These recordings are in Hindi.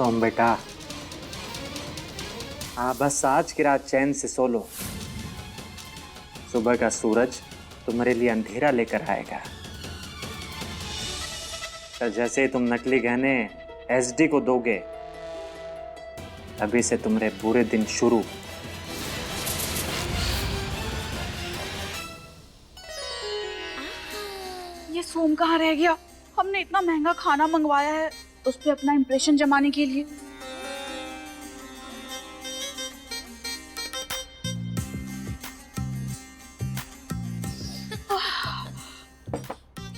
सोम बेटा, बस आज की रात चैन से सो लो। सुबह का सूरज तुम्हारे लिए अंधेरा लेकर आएगा। तो जैसे तुम नकली गहने एसडी को दोगे, अभी से तुम्हारे बुरे दिन शुरू। ये सोम कहाँ रह गया? हमने इतना महंगा खाना मंगवाया है उस पे अपना इंप्रेशन जमाने के लिए।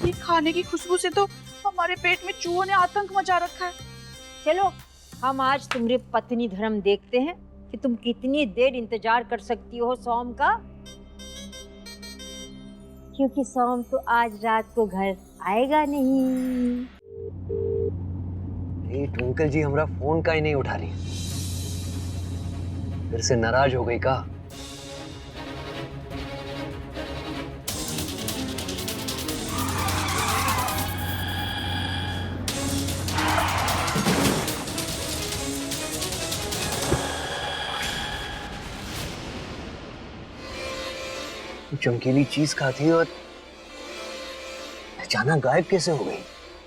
ये खाने की खुशबू से तो हमारे पेट में चूहों ने आतंक मचा रखा है। चलो हम आज तुम्हारी पत्नी धर्म देखते हैं कि तुम कितनी देर इंतजार कर सकती हो सोम का, क्योंकि सोम तो आज रात को घर आएगा नहीं। ट्विंकल जी हमारा फोन का ही नहीं उठा रही, फिर से नाराज हो गई का? चमकीली चीज खाती और अचानक गायब कैसे हो गई?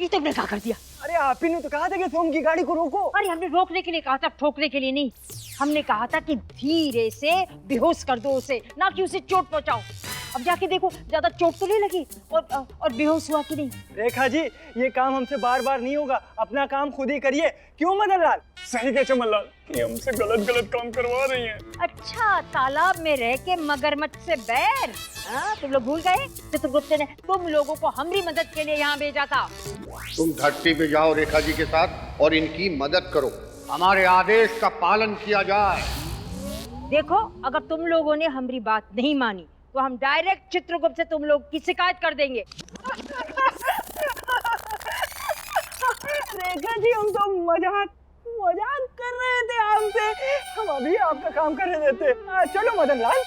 ये तुमने क्या कर दिया? अरे आप ही ने तो कहा था कि सोम की गाड़ी को रोको। अरे हमने रोकने के लिए कहा था, ठोकने के लिए नहीं। हमने कहा था कि धीरे से बेहोश कर दो उसे, ना कि उसे चोट पहुंचाओ। अब जाके देखो ज्यादा चोट तो नहीं लगी और बेहोश हुआ कि नहीं। रेखा जी, ये काम हमसे बार बार नहीं होगा, अपना काम खुद ही करिए। क्यों मदन लाल? सही कह चमन लाल, ये हमसे गलत गलत काम करवा रही हैं। अच्छा, तालाब में रह के मगरमच्छ से बैर? हाँ, तुम लोग भूल गए? चित्रगुप्त ने तुम लोगों को हमारी मदद के लिए यहाँ भेजा था। तुम धरती पे जाओ रेखा जी के साथ और इनकी मदद करो, हमारे आदेश का पालन किया जाए। देखो, अगर तुम लोगों ने हमारी बात नहीं मानी तो हम डायरेक्ट चित्रगुप्त से तुम लोग की शिकायत कर देंगे। रेखा जी, हम तो मजाक कर रहे थे आपसे, हम अभी आपका काम करने देते। चलो मदन लाल,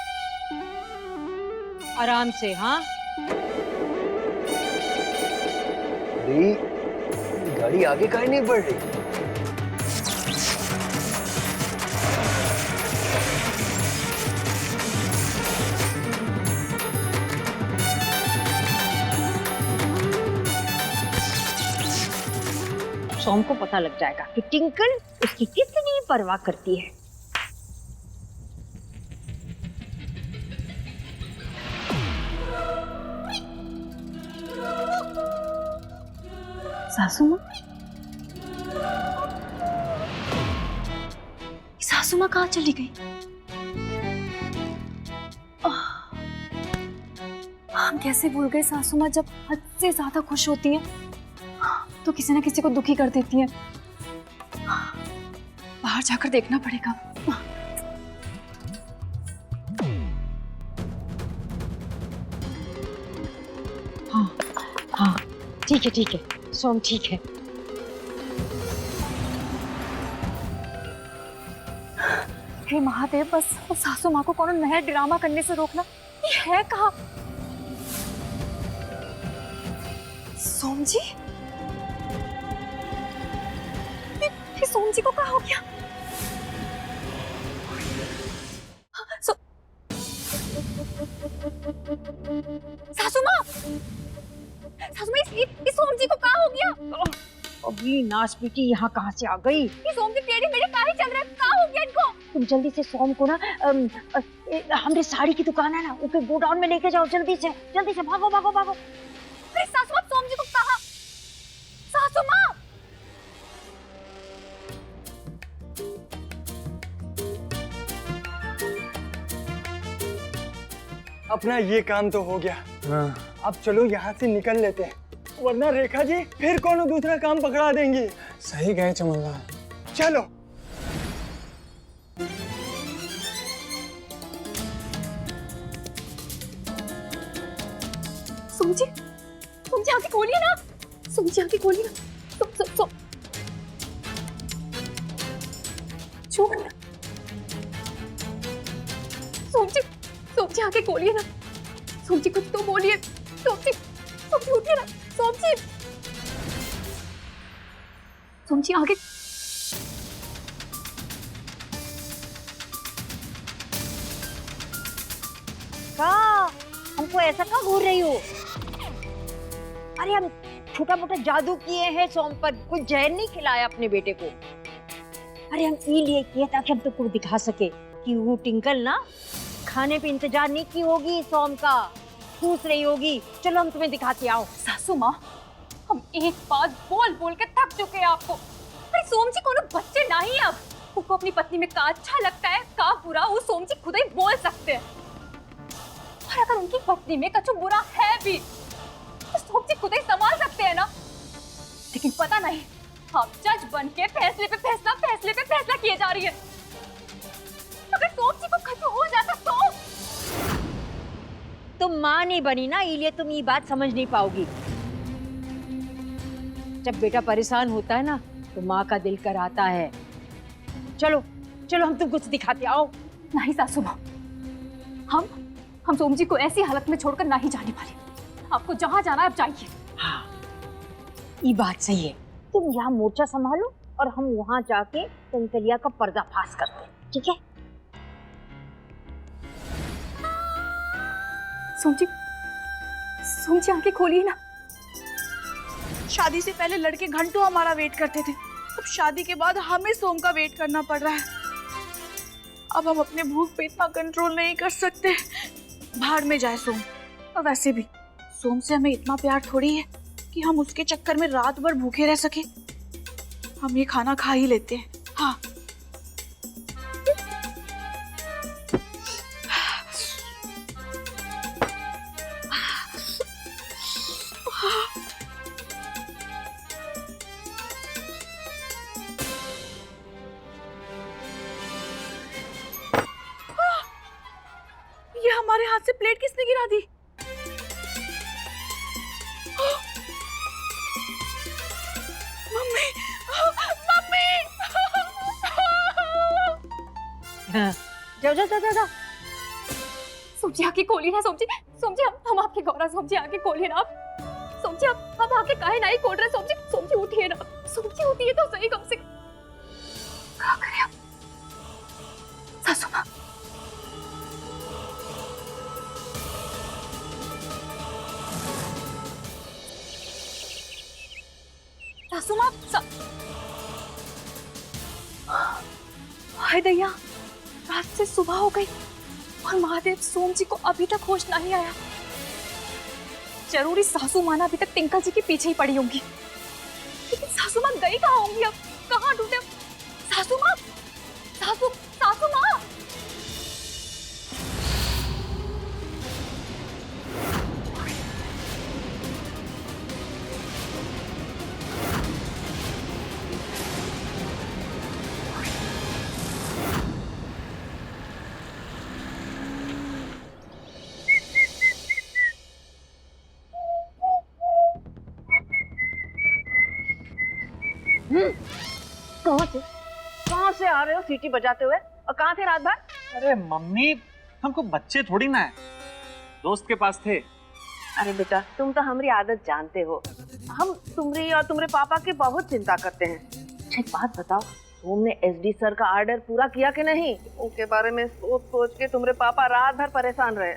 आराम से। हाँ, गाड़ी आगे काहे नहीं बढ़ रही? सोम को पता लग जाएगा कि टिंकल उसकी कितनी परवाह करती है। सासू माँ, सासू माँ कहाँ चली गई? हम कैसे भूल गए सासू माँ जब हद से ज्यादा खुश होती हैं तो किसी ना किसी को दुखी कर देती हैं। बाहर जाकर देखना पड़ेगा। हाँ हाँ, ठीक है सोम, ठीक है। हे महादेव, बस सासू माँ को कौन नया ड्रामा करने से रोकना। ये है कहाँ? सोम जी, ये सोम जी को क्या हो गया? सासू माँ, इस सोम जी को क्या हो गया? अभी नाच पीटी यहाँ कहाँ से आ गई? ये सोम जी टेढ़े मेढ़े काहे चल रहे हैं? क्या हो गया इनको? तुम जल्दी से सोम को ना हमने साड़ी की दुकान है ना, ऊपर गोडाउन में लेके जाओ। जल्दी से भागो भागो भागो। अरे सासू माँ, सोम जी को कहा? सासू माँ, अपना ये काम तो हो गया। अब चलो यहाँ से निकल लेते हैं, वरना रेखा जी फिर कौन दूसरा काम पकड़ा देंगी। सही कहे चमन लाल। चलो। सोम जी आंखें खोलिए ना। सोम जी आंखें खोलिए ना। सोम जी आंखें खोलिए ना। सोम जी कुछ तो बोलिए। सोम जी उठिए ना। सोम जी आंखें रेखा, हमको ऐसा क्यों घूर रही हो? अरे हम छोटा मोटा जादू किए हैं सोम पर, कोई जहर नहीं खिलाया अपने बेटे को। अरे हम इसलिए किए ताकि हम तुमको दिखा सके कि वो टिंकल ना खाने पे इंतजार नहीं की होगी सोम का, पूछ रही होगी। चलो हम तुम्हें दिखाते आओ। सासू माँ, हम एक बात बोल बोल के थक चुके हैं आपको। अरे सोम जी कोनो बच्चे नहीं, अब उनको अपनी पत्नी में का अच्छा लगता है का बुरा वो सोम जी खुद ही बोल सकते हैं। और अगर उनकी पत्नी में कछु बुरा है भी तो सोम जी खुद ही संभाल सकते हैं ना। लेकिन पता नहीं आप जज बन के फैसले पे फैसला किए जा रही है। अगर सोम जी को कछु हो जाता तो? तुम माँ नहीं बनी ना, इसलिए तुम ये बात समझ नहीं पाओगी। जब बेटा परेशान होता है ना तो माँ का दिल कराता है। चलो चलो हम तुमको कुछ दिखाते, आओ। नहीं सासू माँ, हम सोम जी को ऐसी हालत में छोड़कर नहीं जाने वाले। आपको जहाँ जाना है आप जाइए। हाँ, ये बात सही है। तुम यहाँ मोर्चा संभालो और हम वहाँ जाके टिंकलिया का पर्दाफाश करते हैं, ठीक है? सोम जी आंखें खोलिए ना। शादी से पहले लड़के घंटों हमारा वेट करते थे, अब शादी के बाद हमें सोम का वेट करना पड़ रहा है। अब हम अपने भूख पे इतना कंट्रोल नहीं कर सकते। भाड़ में जाए सोम। और वैसे भी सोम से हमें इतना प्यार थोड़ी है कि हम उसके चक्कर में रात भर भूखे रह सके। हम ये खाना खा ही लेते हैं। हाँ, ये हमारे हाथ से प्लेट किसने गिरा दी? Mummy, mummy! जाओ जाओ जाओ जाओ। सोम जी आंखें खोलिए ना। सोम जी हम आपके गौरा। सोम जी आंखें खोलिए ना आप। सोम जी आप आंखें काहे नहीं खोल रहे? सोम जी उठिए ना। सोम जी उठिए तो सही कम से कम। क्या करें अब? सासू माँ, सासू माँ, हाय दैया, रात से सुबह हो गई और महादेव सोम जी को अभी तक होश नहीं आया। जरूरी सासू माँ अभी तक टिंकल जी के पीछे ही पड़ी होंगी। लेकिन सासू माँ गई कहाँ होंगी? अब कहाँ ढूंढे सासू माँ? सासू माँ! कहाँ से आ रहे हो सीटी बजाते हुए? और कहाँ थे रात भर? अरे मम्मी, हमको बच्चे थोड़ी ना है, दोस्त के पास थे। अरे बेटा, तुम तो हमारी आदत जानते हो। हम तुम्हारी और तुम्हारे पापा की बहुत चिंता करते हैं। एक बात बताओ, तुमने एसडी सर का ऑर्डर पूरा किया कि नहीं? उनके बारे में सोच सोच के तुम्हारे पापा रात भर परेशान रहे।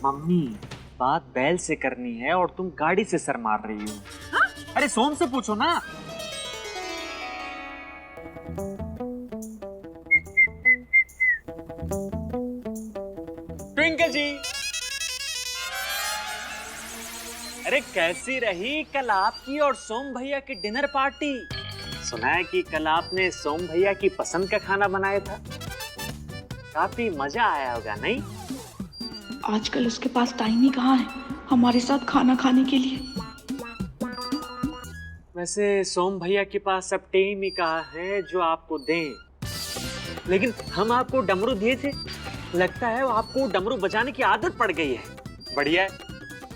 मम्मी, बात बैल से करनी है और तुम गाड़ी से सर मार रही हो। हाँ? अरे सोम से पूछो ना। ट्विंकल जी, अरे कैसी रही कल आपकी और सोम भैया की डिनर पार्टी? सुना है कि कल आपने सोम भैया की पसंद का खाना बनाया था। काफी मजा आया होगा, नहीं? आजकल उसके पास टाइम ही कहाँ है हमारे साथ खाना खाने के लिए। वैसे सोम भैया के पास सब टाइम ही कहा है जो आपको दें, लेकिन हम आपको डमरू दिए थे। लगता है वो आपको डमरू बजाने की आदत पड़ गई है। बढ़िया है,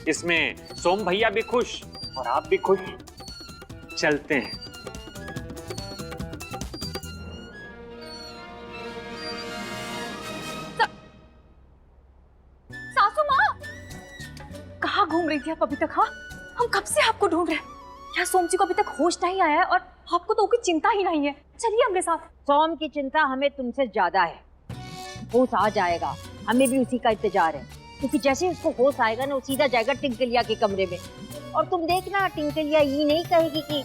इसमें सोम भैया भी खुश और आप भी खुश। चलते हैं। सासू माँ, कहाँ घूम रही थी आप अभी तक? हाँ, हम कब से आपको ढूंढ रहे हैं। क्या सोम जी को अभी तक होश नहीं आया है और आपको तो कोई चिंता ही नहीं है? चलिए हमरे साथ। सोम की चिंता हमें तुमसे ज्यादा है। होश आ जाएगा, हमें भी उसी का इंतजार है। क्योंकि जैसे ही उसको होश आएगा ना, वो सीधा जाएगा टिंकलिया के कमरे में। और तुम देखना, टिंकलिया ये नहीं कहेगी कि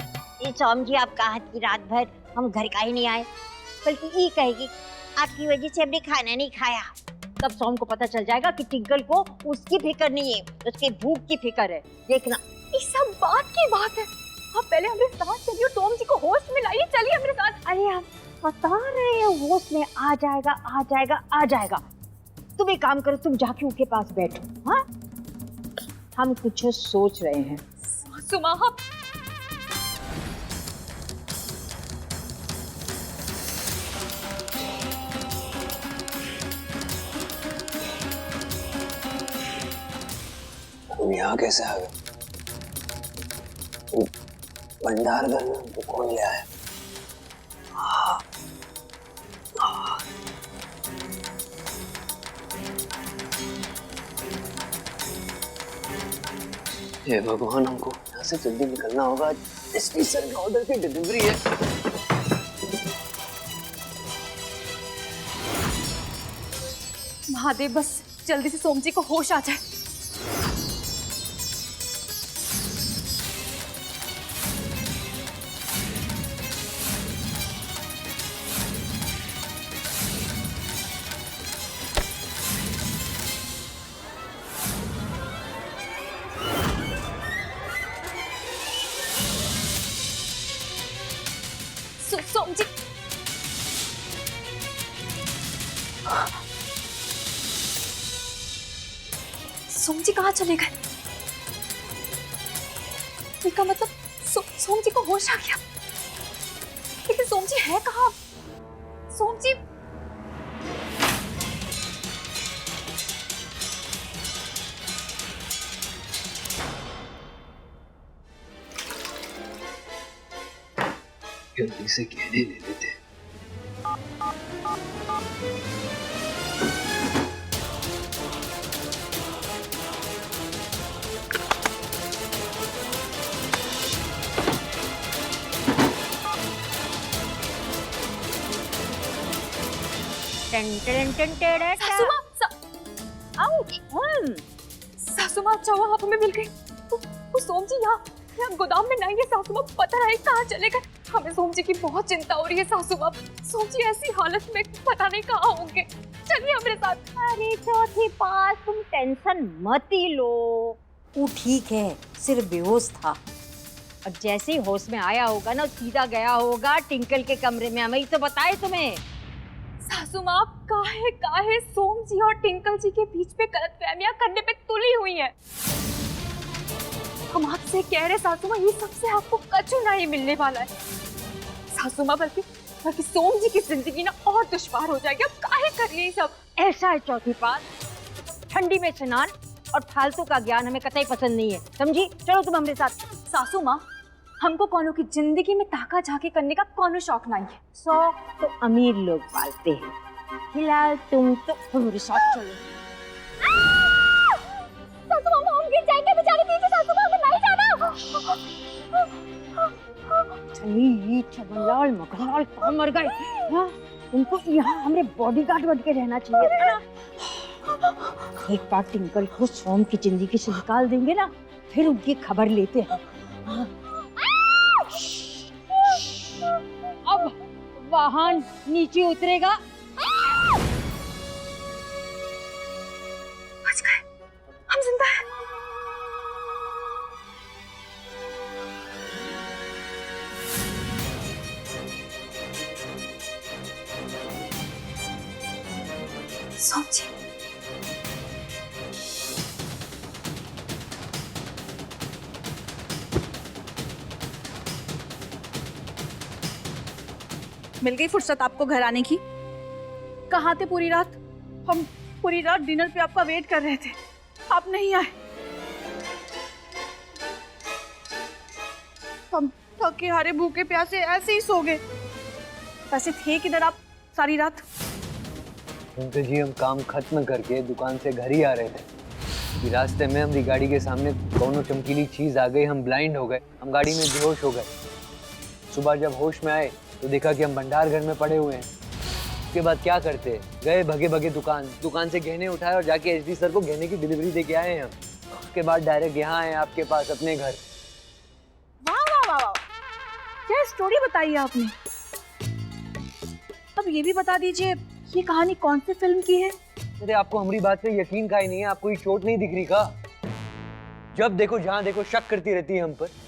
ये सोम जी आप कहा कि रात भर हम घर का ही नहीं आए, बल्कि ये कहेगी आपकी वजह से हमने खाना नहीं खाया। तब सोम को पता चल जाएगा कि टिंकल को उसकी फिक्र नहीं है, उसके भूख की फिक्र है। देखना। ये सब बात की बात है। आप पहले हमारे साथ चलिए और सोम जी को होश में लाइए। चलिए हमारे साथ। अरे हम बता रहे हैं होश में आ जाएगा, आ जाएगा, आ जाएगा। तुम एक काम करो, तुम जाके उनके पास बैठो। हाँ, हम कुछ सोच रहे हैं। सासू माँ, आप तुम यहाँ कैसे आ गए? भंडार घर में हमको कौन ले आया? हे भगवान, हमको यहाँ से जल्दी निकलना होगा। एसपी सर के ऑर्डर की डिलीवरी है। महादेव, बस जल्दी से सोम जी को होश आ जाए। सोम जी, सोम जी कहाँ चले गए? इसका मतलब सोम जी को होश आ गया। लेकिन सोम जी है कहाँ? सोम जी जल्दी से कहने ले लेते। सासू माँ, सासू माँ, अच्छा हुआ आप हमें मिल गई। वो सोम जी यहाँ गोदाम में नहीं है सासू माँ, पता नहीं कहाँ चले गए। हमें सोम जी की बहुत चिंता हो रही है सासू माँ। सोम जी ऐसी हालत में पता नहीं कहाँ होंगे। चलिए हमारे साथ। अरे चौथी पास, तुम टेंशन मत ही लो, वो ठीक है, सिर्फ बेहोश था। अब जैसे ही होश में आया होगा ना, सीधा गया होगा टिंकल के कमरे में। हमें तो बताए तुम्हें। सासू माँ, काहे काहे सोम जी और टिंकल जी के बीच पे गलतफहमियां करने पे तुली हुई है। हम आपसे कह रहे सासू माँ, ये सबसे आपको कछु नहीं मिलने वाला है सासू माँ। बल्कि सोम जी की जिंदगी ना और दुश्वार हो जाएगी। अब काहे कर लिए सब? ऐसा है चौथी पास, ठंडी में स्नान और फालतू का ज्ञान हमें कतई पसंद नहीं है, समझी? चलो तुम हमारे साथ। सासू माँ, हमको कौनों की जिंदगी में ताका झाकी करने का कौनो शौक नहीं है। शौक तो अमीर लोग पालते हैं। फिलहाल तुम मेरे साथ चलो। सासू माँ, हम गिर जाएंगे, बेचारे पीछे। सासू माँ, हमें नहीं जाना। चली छगनलाल मखनलाल कहाँ मर गए? हाँ, उनको यहाँ हमारे बॉडीगार्ड बन के रहना चाहिए था ना। एक बार टिंकल को सोम की जिंदगी से निकाल देंगे ना, फिर उनकी खबर लेते हैं। अब वाहन नीचे उतरेगा। बच गए, हम जिंदा हैं। सोम जी, मिल गई फुर्सत आपको घर आने की? कहाँ थे पूरी रात? हम पूरी रात डिनर पे आपका वेट कर रहे थे, आप नहीं आए। हम थके हारे भूखे प्यासे ऐसे ही सो गए। वैसे थे किधर आप सारी रात? तो जी, हम काम खत्म करके दुकान से घर ही आ रहे थे कि रास्ते में हमारी गाड़ी के सामने दोनों चमकीली चीज आ गई। हम ब्लाइंड हो गए, हम गाड़ी में बेहोश हो गए। सुबह जब होश में आए तो देखा कि हम भंडार घर में पड़े हुए हैं। उसके बाद क्या करते? गए भगे भगे दुकान से गहने उठाए और जाके एसडी सर को गहने की डिलीवरी दे के आए हम। उसके बाद डायरेक्ट यहाँ आए आपके पास अपने घर। वाह वाह वाह वाह, क्या स्टोरी बताई आपने। अब ये भी बता दीजिए ये कहानी कौन सी फिल्म की है। अरे आपको हमारी बात पे यकीन का ही नहीं है? आपको ये चोट नहीं दिख रही का? जब देखो जहाँ देखो शक करती रहती है हम पर।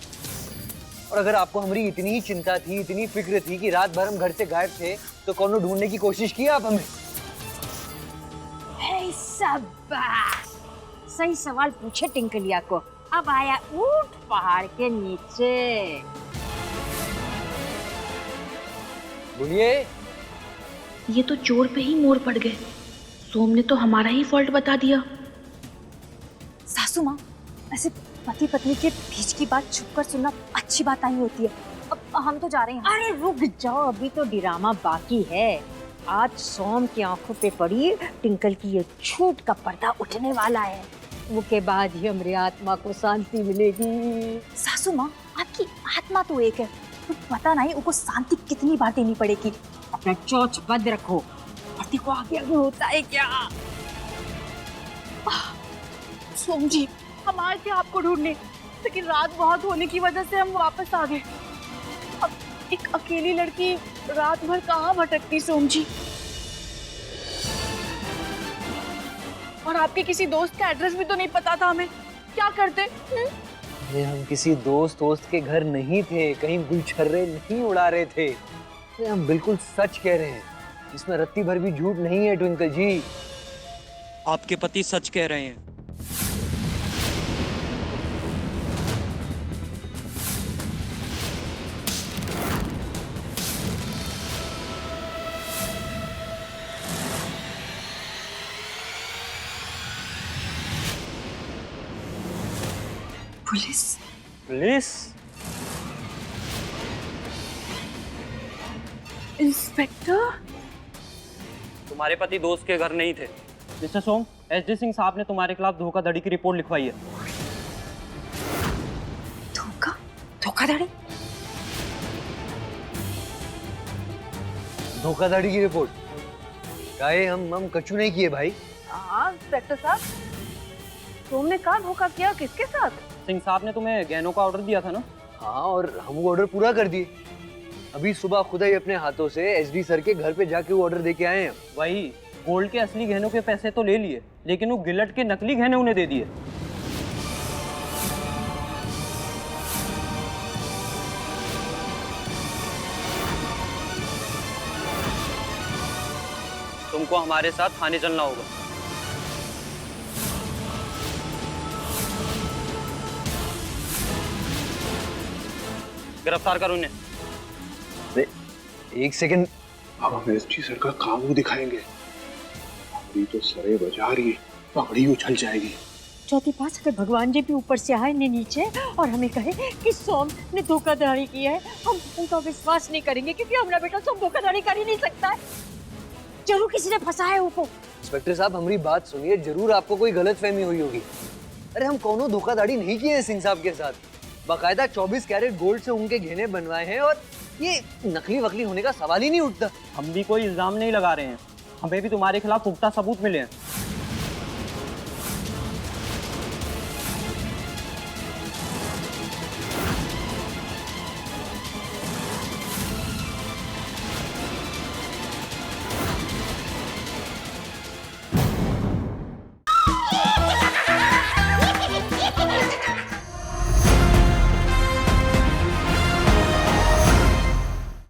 और अगर आपको हमारी इतनी ही चिंता थी, इतनी फिक्र थी कि रात भर हम घर से गायब थे, तो कौन ढूंढने की कोशिश की आप हमें? शाबाश, सही सवाल पूछे टिंकलिया को। अब आया ऊंट पहाड़ के नीचे। बोलिए। ये तो चोर पे ही मोड़ पड़ गए। सोम ने तो हमारा ही फॉल्ट बता दिया। सासू माँ, ऐसे पति पत्नी के बीच की बात छुपकर सुनना अच्छी बात नहीं होती है। अब हम तो जा रहे हैं। अरे रुक जाओ, अभी तो ड्रामा बाकी है। आज सोम की आंखों पे पड़ी टिंकल की ये झूठ का पर्दा उठने वाला है। वो के बाद ही हमारी आत्मा को शांति मिलेगी। सासू माँ, आपकी आत्मा तो एक है, तो पता नहीं उनको शांति कितनी बार देनी पड़ेगी। अपना चोच बंद रखो, और देखो आगे आगे होता है क्या। सोम जी, हम आए थे आपको ढूंढने, लेकिन रात बहुत होने की वजह से हम वापस आ गए। अब एक अकेली लड़की रात भर कहाँ भटकती सोम जी। और आपके किसी दोस्त का एड्रेस भी तो नहीं पता था हमें, क्या करते? अरे हम किसी दोस्त के घर नहीं थे, कहीं गुलछर्रे नहीं उड़ा रहे थे। अरे हम बिल्कुल सच कह रहे हैं, इसमें रत्ती भर भी झूठ नहीं है ट्विंकल जी। आपके पति सच कह रहे हैं। पुलिस? पुलिस? इंस्पेक्टर? तुम्हारे पति दोस्त के घर नहीं थे। मिस्टर सोम, एसडी सिंह साहब ने तुम्हारे खिलाफ धोखाधड़ी की रिपोर्ट लिखवाई है। धोखाधड़ी? धोखाधड़ी की रिपोर्ट? काहे हम कछु नहीं किए भाई। हाँ इंस्पेक्टर साहब, तुमने कहा धोखा किया, किसके साथ? सिंह साहब ने तुम्हें गहनों का ऑर्डर दिया था ना? हाँ, और हम वो ऑर्डर पूरा कर दिए। अभी सुबह खुद ही अपने हाथों से एसडी सर के घर पे जाके वो ऑर्डर दे के आए हैं। वही, गोल्ड के असली गहनों के पैसे तो ले लिए, लेकिन वो गिलट के नकली गहने उन्हें दे दिए। तुमको हमारे साथ थाने चलना होगा। गिरफ्तार करो उन्हें। एक सेकंड। अब हम एसडी सर का काम वो दिखाएंगे। अभी तो सरे बजा रही है, पगड़ी उछल जाएगी। चौथी बात, अगर भगवान जी भी ऊपर से आए ने नीचे और हमें कहे कि सोम ने धोखाधड़ी की है, हम उनका विश्वास नहीं करेंगे, क्योंकि हमारा बेटा सोम धोखाधड़ी कर ही नहीं सकता है। जरूर किसी ने फंसाया है उसको। इंस्पेक्टर साहब, हमारी बात सुनिए, जरूर आपको कोई गलतफहमी हुई होगी। अरे हम कोनो धोखाधड़ी नहीं किए हैं सिंह साहब के साथ। बाकायदा 24 कैरेट गोल्ड से उनके गहने बनवाए हैं, और ये नकली वकली होने का सवाल ही नहीं उठता। हम भी कोई इल्जाम नहीं लगा रहे हैं, हमें भी तुम्हारे खिलाफ पुख्ता सबूत मिले हैं।